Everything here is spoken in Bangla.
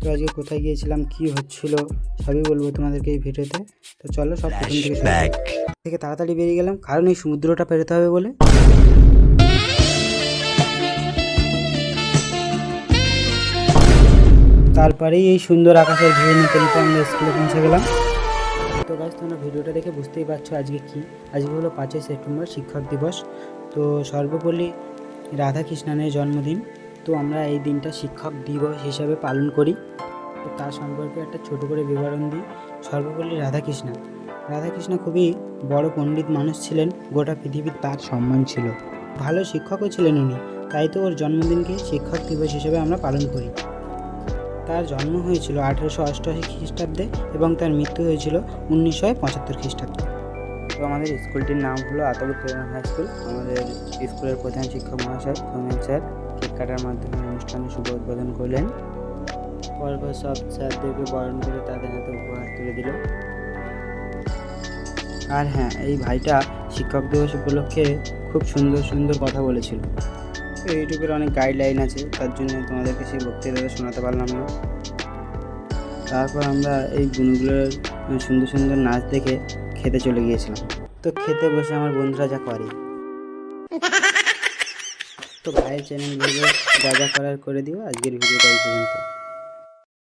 তো আজকে কোথায় গিয়েছিলাম, কি হচ্ছিল সবই বলবো তোমাদেরকে এই ভিডিওতে। তো চলো সব প্রথম থেকে তাড়াতাড়ি বেরিয়ে গেলাম, কারণ এই সমুদ্রটা পেরোতে হবে বলে। তারপরেই এই সুন্দর আকাশের ভিউ নিতে নিতে আমরা স্কুলে পৌঁছে গেলাম। তো গাইস, তোমরা ভিডিওটা দেখে বুঝতেই পারছো আজকে কি। আজকে হলো 5ই সেপ্টেম্বর, শিক্ষক দিবস। তো সর্বোপরি রাধাকৃষ্ণনের জন্মদিন। তো আমরা এই দিনটা শিক্ষক দিবস হিসাবে পালন করি। তো তার সম্পর্কে একটা ছোট করে বিবরণ দিই। সর্বোপরি রাধাকৃষ্ণ খুবই বড় পণ্ডিত মানুষ ছিলেন, গোটা পৃথিবীর তার সম্মান ছিল। ভালো শিক্ষকও ছিলেন উনি, তাই তো ওর জন্মদিনকে শিক্ষক দিবস হিসেবে আমরা পালন করি। তার জন্ম হয়েছিল 1888 খ্রিস্টাব্দে এবং তার মৃত্যু হয়েছিল 1975 খ্রিস্টাব্দে। তো আমাদের স্কুলটির নাম হলো আতাউর প্রেরণা হাই স্কুল। আমাদের স্কুলের প্রধান শিক্ষক মহাশয় সৌমেন স্যার কেক কাটার মাধ্যমে অনুষ্ঠানের শুভ উদ্বোধন করলেন। পরপর সব স্যারদেরকে বরণ করে তাদের হাতে উপহার তুলে দিল। আর হ্যাঁ, এই ভাইটা শিক্ষক দিবস উপলক্ষে খুব সুন্দর সুন্দর কথা বলেছিল। তো ইউটিউবের অনেক গাইডলাইন আছে, তার জন্য তোমাদেরকে সেই বক্তৃতাটা শোনাতে পারলাম না। তারপর আমরা এই গুণগুলোর সুন্দর সুন্দর নাচ দেখে খেতে চলে গিয়েছিলাম। তো খেতে বসে আমার বন্ধুরা যা করে, তো ভাইয়ের চ্যানেলগুলো যা যা করার করে দিও। আজকের ভিডিওটা এই পর্যন্ত।